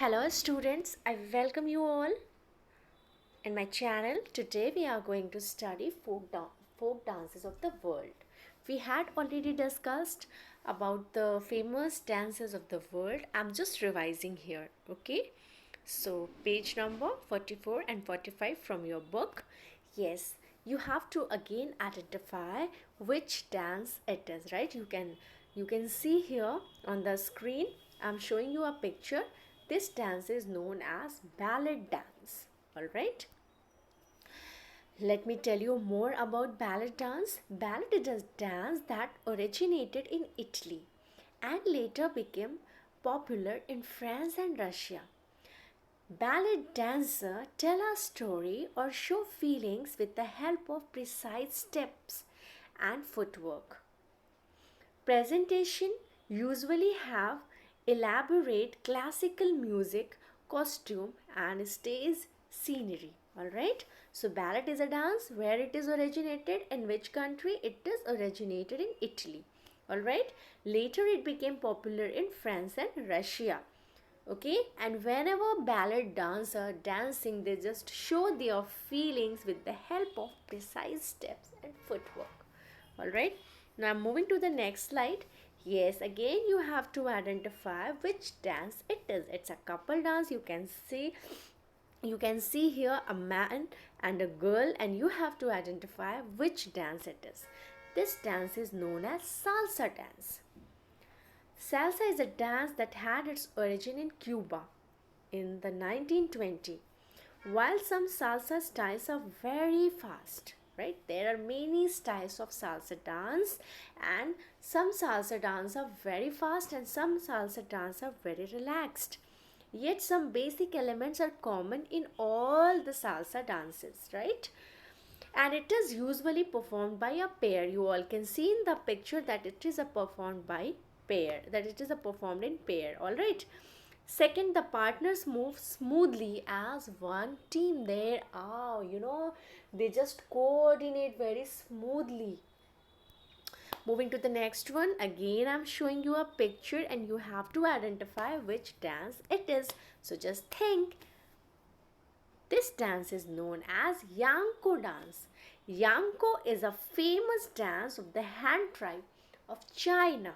Hello students, I welcome you all in my channel. Today we are going to study folk dances of the world. We had already discussed about the famous dances of the world. I'm just revising here, okay? So page number 44 and 45 from your book. Yes, you have to again identify which dance it is, right? You can see here on the screen. I'm showing you a picture. This dance is known as ballet dance. All right. Let me tell you more about ballet dance. Ballet is a dance that originated in Italy and later became popular in France and Russia. Ballet dancer tell a story or show feelings with the help of precise steps and footwork. Presentation usually have elaborate classical music, costume and stage scenery. Alright, so ballet is a dance. Where it is originated, in which country? It is originated in Italy. Alright, later it became popular in France and Russia. Okay, and whenever ballet dancers dancing, they just show their feelings with the help of precise steps and footwork. All right, now moving to the next slide. Yes, again you have to identify which dance it is. It's a couple dance. You can see here a man and a girl, and you have to identify which dance it is. This dance is known as salsa dance. Salsa is a dance that had its origin in Cuba in the 1920s. While some salsa styles are very fast, right? There are many styles of salsa dance, and some salsa dance are very fast and some salsa dance are very relaxed. Yet some basic elements are common in all the salsa dances, right? And it is usually performed by a pair. You all can see in the picture that it is a performed by pair, that it is a performed in pair. All right. Second, the partners move smoothly as one team. There are, they just coordinate very smoothly. Moving to the next one, again I'm showing you a picture and you have to identify which dance it is. So just think. This dance is known as Yanko dance. Yanko is a famous dance of the Han tribe of China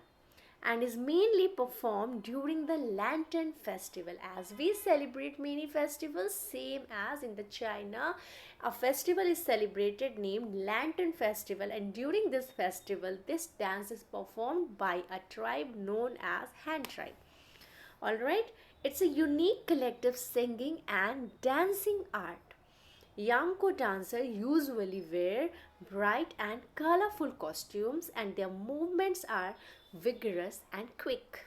and is mainly performed during the Lantern festival. As we celebrate many festivals, same as in the China, a festival is celebrated named Lantern Festival, and during this festival this dance is performed by a tribe known as Han tribe. Alright, it's a unique collective singing and dancing art. Yanko dancers usually wear bright and colorful costumes and their movements are vigorous and quick.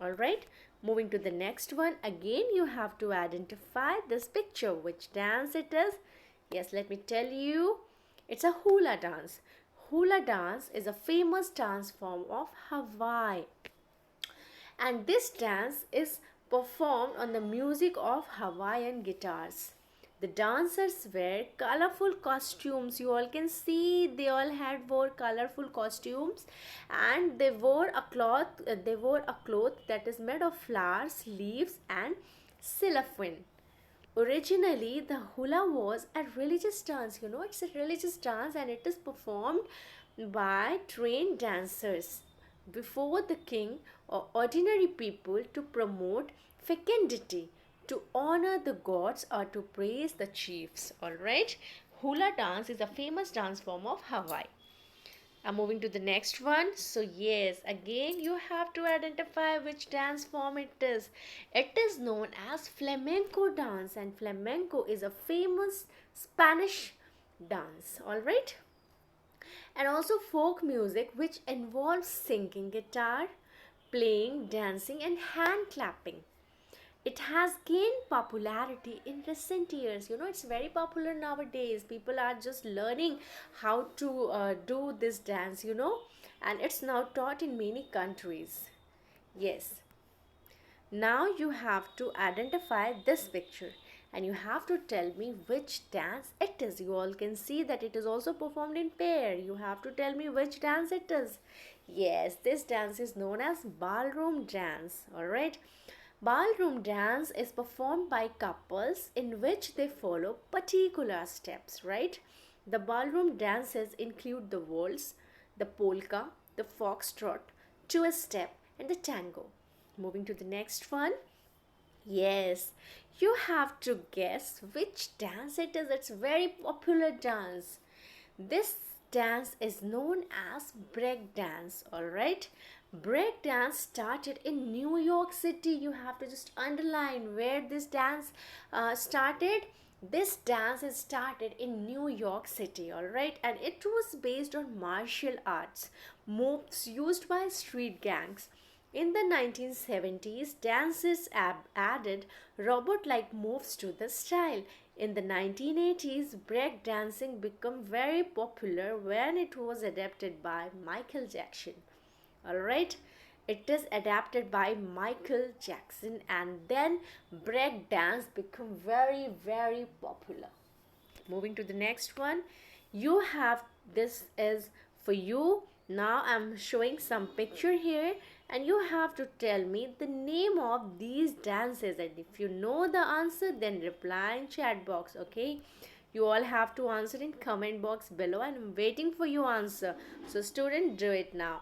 Alright, moving to the next one. Again, you have to identify this picture, which dance it is. Yes, let me tell you. It's a hula dance. Hula dance is a famous dance form of Hawaii, and this dance is performed on the music of Hawaiian guitars. The dancers wear colorful costumes. You all can see they all had wore colorful costumes, and they wore a cloth. They wore a cloth that is made of flowers, leaves, and cellophane. Originally, the hula was a religious dance. It's a religious dance and it is performed by trained dancers before the king or ordinary people to promote fecundity, to honor the gods, or to praise the chiefs. Alright, hula dance is a famous dance form of Hawaii. I'm moving to the next one. So yes, again you have to identify which dance form it is. It is known as flamenco dance, and flamenco is a famous Spanish dance. All right, and also folk music which involves singing guitar, playing, dancing and hand clapping. It has gained popularity in recent years. It's very popular nowadays. People are just learning how to do this dance, and it's now taught in many countries. Yes, now you have to identify this picture and you have to tell me which dance it is. You all can see that it is also performed in pair. You have to tell me which dance it is. Yes, this dance is known as ballroom dance. All right. Ballroom dance is performed by couples in which they follow particular steps, right? The ballroom dances include the waltz, the polka, the foxtrot, twist step, and the tango. Moving to the next one. Yes, you have to guess which dance it is. It's very popular dance. This dance is known as break dance, all right? Break dance started in New York City. You have to just underline where this dance started. This dance is started in New York City, all right? And it was based on martial arts moves used by street gangs. In the 1970s, dancers added robot like moves to the style. In the 1980s, break dancing became very popular when it was adapted by Michael Jackson. Alright, it is adapted by Michael Jackson, and then break dance became very popular. Moving to the next one, you have, this is for you. Now I'm showing some picture here, and you have to tell me the name of these dances, and if you know the answer then reply in chat box. Okay, you all have to answer in comment box below, and I'm waiting for your answer. So student, do it now.